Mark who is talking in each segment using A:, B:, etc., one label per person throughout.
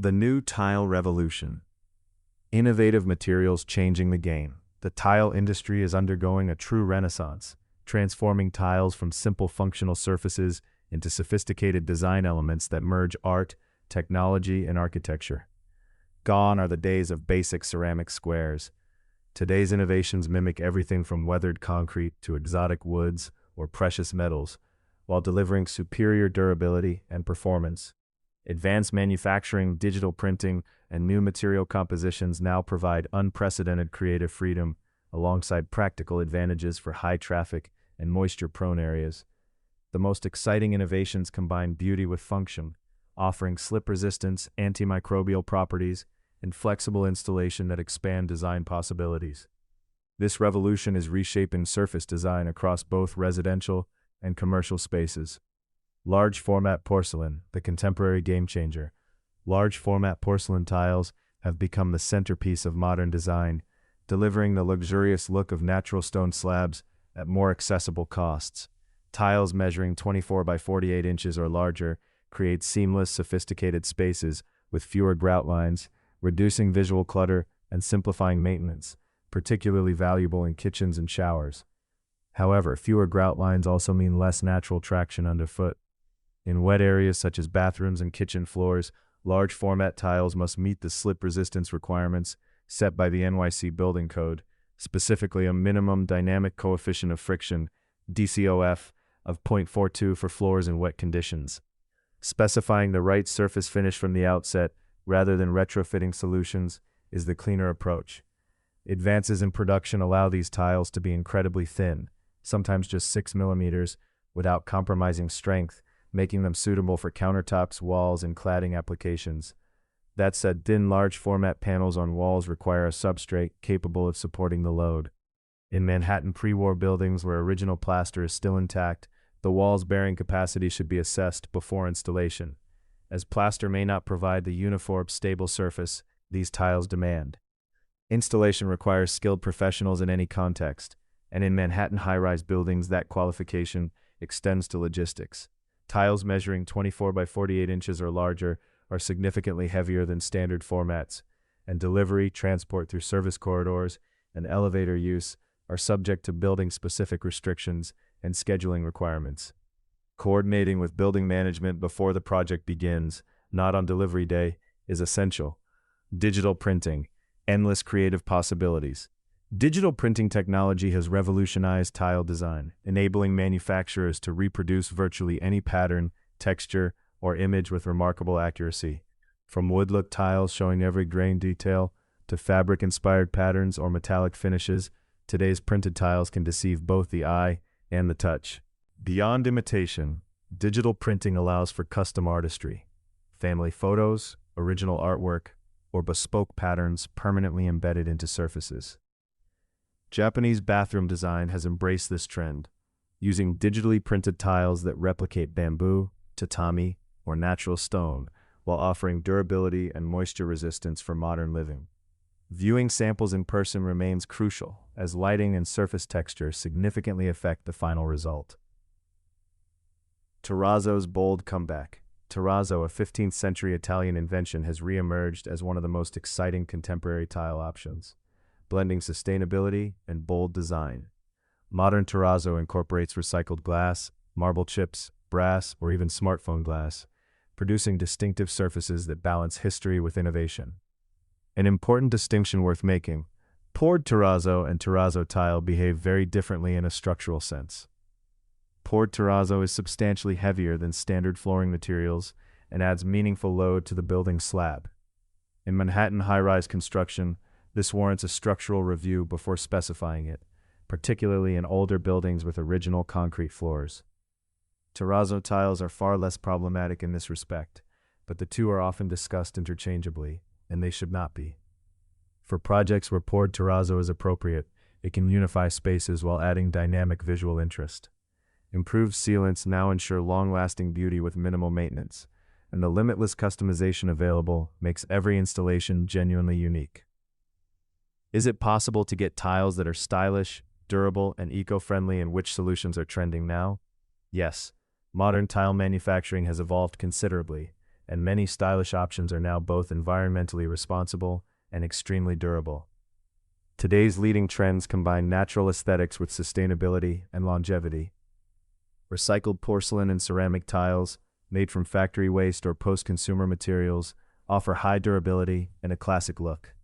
A: The new tile revolution. Innovative materials changing the game. The tile industry is undergoing a true renaissance, transforming tiles from simple functional surfaces into sophisticated design elements that merge art, technology, and architecture. Gone are the days of basic ceramic squares. Today's innovations mimic everything from weathered concrete to exotic woods or precious metals, while delivering superior durability and performance. Advanced manufacturing, digital printing, and new material compositions now provide unprecedented creative freedom alongside practical advantages for high-traffic and moisture-prone areas. The most exciting innovations combine beauty with function, offering slip resistance, antimicrobial properties, and flexible installation that expand design possibilities. This revolution is reshaping surface design across both residential and commercial spaces. Large format porcelain, the contemporary game changer. Large format porcelain tiles have become the centerpiece of modern design, delivering the luxurious look of natural stone slabs at more accessible costs. Tiles measuring 24 by 48 inches or larger create seamless, sophisticated spaces with fewer grout lines, reducing visual clutter and simplifying maintenance, particularly valuable in kitchens and showers. However, fewer grout lines also mean less natural traction underfoot. In wet areas such as bathrooms and kitchen floors, large format tiles must meet the slip resistance requirements set by the NYC Building Code, specifically a minimum dynamic coefficient of friction, DCOF, of 0.42 for floors in wet conditions. Specifying the right surface finish from the outset, rather than retrofitting solutions, is the cleaner approach. Advances in production allow these tiles to be incredibly thin, sometimes just 6 millimeters, without compromising strength, making them suitable for countertops, walls, and cladding applications. That said, thin, large format panels on walls require a substrate capable of supporting the load. In Manhattan pre-war buildings where original plaster is still intact, the wall's bearing capacity should be assessed before installation. As plaster may not provide the uniform, stable surface these tiles demand. Installation requires skilled professionals in any context, and in Manhattan high-rise buildings that qualification extends to logistics. Tiles measuring 24 by 48 inches or larger are significantly heavier than standard formats, and delivery, transport through service corridors, and elevator use are subject to building-specific restrictions and scheduling requirements. Coordinating with building management before the project begins, not on delivery day, is essential. Digital printing, endless creative possibilities. Digital printing technology has revolutionized tile design, enabling manufacturers to reproduce virtually any pattern, texture, or image with remarkable accuracy. From wood-look tiles showing every grain detail to fabric-inspired patterns or metallic finishes, today's printed tiles can deceive both the eye and the touch. Beyond imitation, digital printing allows for custom artistry. Family photos, original artwork, or bespoke patterns permanently embedded into surfaces. Japanese bathroom design has embraced this trend, using digitally printed tiles that replicate bamboo, tatami, or natural stone, while offering durability and moisture resistance for modern living. Viewing samples in person remains crucial, as lighting and surface texture significantly affect the final result. Terrazzo's bold comeback. Terrazzo, a 15th century Italian invention, has re-emerged as one of the most exciting contemporary tile options, blending sustainability and bold design. Modern terrazzo incorporates recycled glass, marble chips, brass, or even smartphone glass, producing distinctive surfaces that balance history with innovation. An important distinction worth making: poured terrazzo and terrazzo tile behave very differently in a structural sense. Poured terrazzo is substantially heavier than standard flooring materials and adds meaningful load to the building slab. In Manhattan high-rise construction, this warrants a structural review before specifying it, particularly in older buildings with original concrete floors. Terrazzo tiles are far less problematic in this respect, but the two are often discussed interchangeably, and they should not be. For projects where poured terrazzo is appropriate, it can unify spaces while adding dynamic visual interest. Improved sealants now ensure long-lasting beauty with minimal maintenance, and the limitless customization available makes every installation genuinely unique. Is it possible to get tiles that are stylish, durable, and eco-friendly, and which solutions are trending now? Yes, modern tile manufacturing has evolved considerably, and many stylish options are now both environmentally responsible and extremely durable. Today's leading trends combine natural aesthetics with sustainability and longevity. Recycled porcelain and ceramic tiles, made from factory waste or post-consumer materials, offer high durability and a classic look.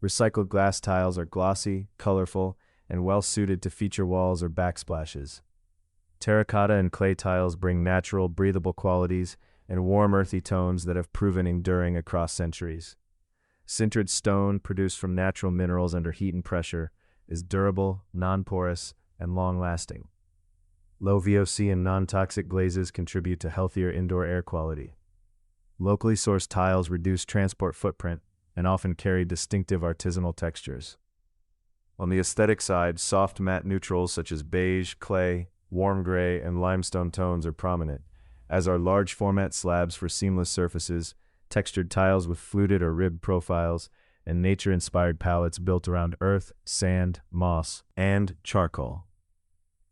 A: Recycled glass tiles are glossy, colorful, and well-suited to feature walls or backsplashes. Terracotta and clay tiles bring natural, breathable qualities and warm, earthy tones that have proven enduring across centuries. Sintered stone, produced from natural minerals under heat and pressure, is durable, non-porous, and long-lasting. Low VOC and non-toxic glazes contribute to healthier indoor air quality. Locally sourced tiles reduce transport footprint and often carry distinctive artisanal textures. On the aesthetic side, soft matte neutrals such as beige, clay, warm gray, and limestone tones are prominent, as are large format slabs for seamless surfaces, textured tiles with fluted or ribbed profiles, and nature-inspired palettes built around earth, sand, moss, and charcoal.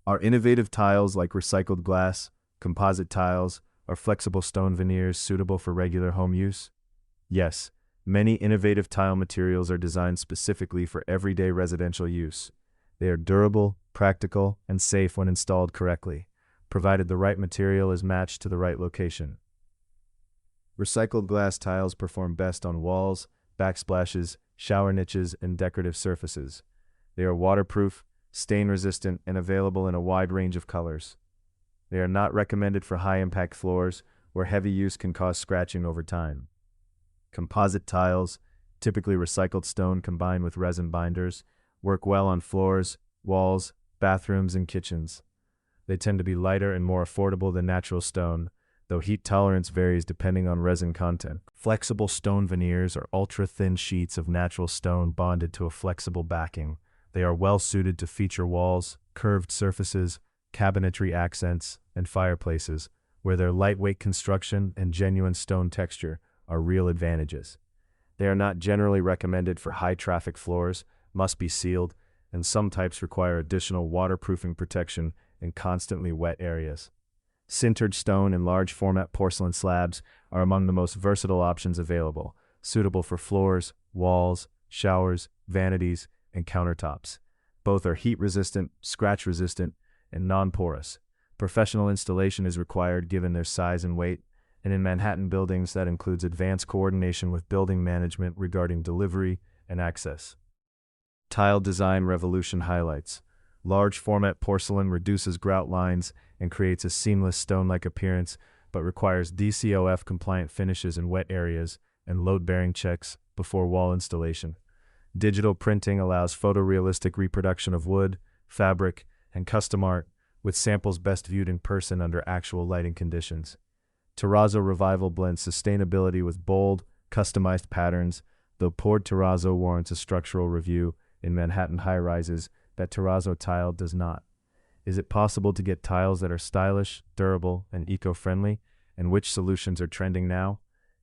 A: Are innovative tiles like recycled glass, composite tiles, or flexible stone veneers suitable for regular home use? Yes, many innovative tile materials are designed specifically for everyday residential use. They are durable, practical, and safe when installed correctly, provided the right material is matched to the right location. Recycled glass tiles perform best on walls, backsplashes, shower niches, and decorative surfaces. They are waterproof, stain-resistant, and available in a wide range of colors. They are not recommended for high-impact floors, where heavy use can cause scratching over time. Composite tiles, typically recycled stone combined with resin binders, work well on floors, walls, bathrooms, and kitchens. They tend to be lighter and more affordable than natural stone, though heat tolerance varies depending on resin content. Flexible stone veneers are ultra-thin sheets of natural stone bonded to a flexible backing. They are well suited to feature walls, curved surfaces, cabinetry accents, and fireplaces, where their lightweight construction and genuine stone texture are real advantages. They are not generally recommended for high-traffic floors, must be sealed, and some types require additional waterproofing protection in constantly wet areas. Sintered stone and large-format porcelain slabs are among the most versatile options available, suitable for floors, walls, showers, vanities, and countertops. Both are heat-resistant, scratch-resistant, and non-porous. Professional installation is required given their size and weight, and in Manhattan buildings that includes advanced coordination with building management regarding delivery and access. Tile design revolution highlights. Large format porcelain reduces grout lines and creates a seamless stone-like appearance, but requires DCOF compliant finishes in wet areas and load-bearing checks before wall installation. Digital printing allows photorealistic reproduction of wood, fabric, and custom art, with samples best viewed in person under actual lighting conditions. Terrazzo Revival blends sustainability with bold, customized patterns, though poured terrazzo warrants a structural review in Manhattan high-rises that terrazzo tile does not. Is it possible to get tiles that are stylish, durable, and eco-friendly? And which solutions are trending now?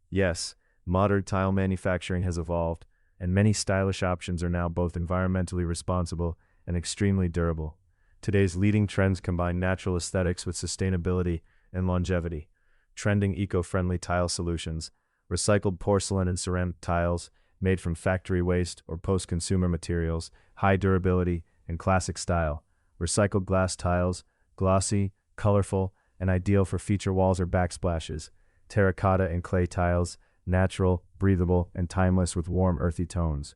A: Yes, modern tile manufacturing has evolved, and many stylish options are now both environmentally responsible and extremely durable. Today's leading trends combine natural aesthetics with sustainability and longevity. Trending eco-friendly tile solutions, recycled porcelain and ceramic tiles made from factory waste or post-consumer materials, high durability and classic style. Recycled glass tiles, glossy, colorful, and ideal for feature walls or backsplashes. Terracotta and clay tiles, natural, breathable, and timeless with warm, earthy tones.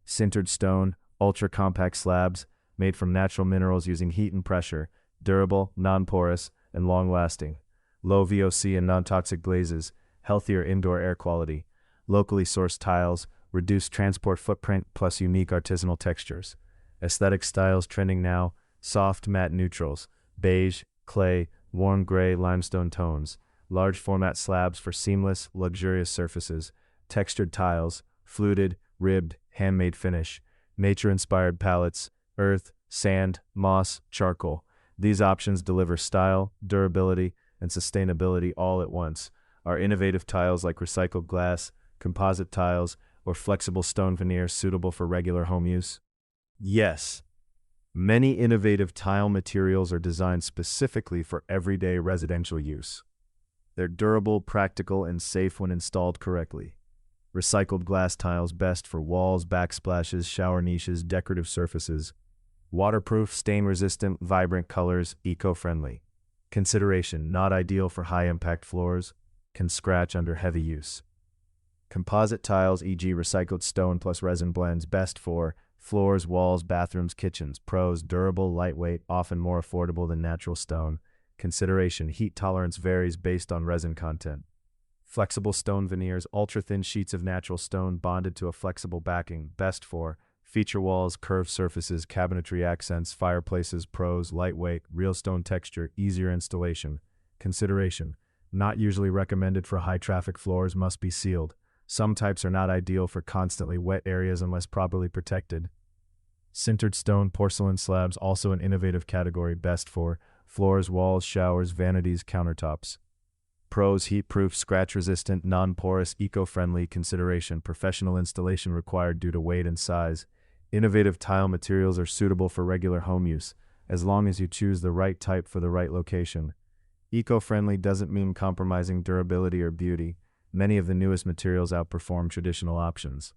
A: Sintered stone, ultra-compact slabs, made from natural minerals using heat and pressure, durable, non-porous, and long-lasting. Low VOC and non-toxic glazes, healthier indoor air quality. Locally sourced tiles, reduced transport footprint plus unique artisanal textures. Aesthetic styles trending now, soft matte neutrals, beige, clay, warm gray, limestone tones. Large format slabs for seamless, luxurious surfaces. Textured tiles, fluted, ribbed, handmade finish. Nature-inspired palettes, earth, sand, moss, charcoal. These options deliver style, durability, and sustainability all at once. Are innovative tiles like recycled glass, composite tiles, or flexible stone veneer suitable for regular home use? Yes. Many innovative tile materials are designed specifically for everyday residential use. They're durable, practical, and safe when installed correctly. Recycled glass tiles best for walls, backsplashes, shower niches, decorative surfaces. Waterproof, stain-resistant, vibrant colors, eco-friendly. Consideration: not ideal for high-impact floors, can scratch under heavy use. Composite tiles, e.g. recycled stone plus resin blends, best for floors, walls, bathrooms, kitchens. Pros: durable, lightweight, often more affordable than natural stone. Consideration: heat tolerance varies based on resin content. Flexible stone veneers, ultra-thin sheets of natural stone bonded to a flexible backing, best for feature walls, curved surfaces, cabinetry accents, fireplaces. Pros: lightweight, real stone texture, easier installation. Consideration: not usually recommended for high-traffic floors, must be sealed. Some types are not ideal for constantly wet areas unless properly protected. Sintered stone porcelain slabs, also an innovative category, best for floors, walls, showers, vanities, countertops. Pros: heat-proof, scratch-resistant, non-porous, eco-friendly. Consideration: professional installation required due to weight and size. Innovative tile materials are suitable for regular home use, as long as you choose the right type for the right location. Eco-friendly doesn't mean compromising durability or beauty. Many of the newest materials outperform traditional options.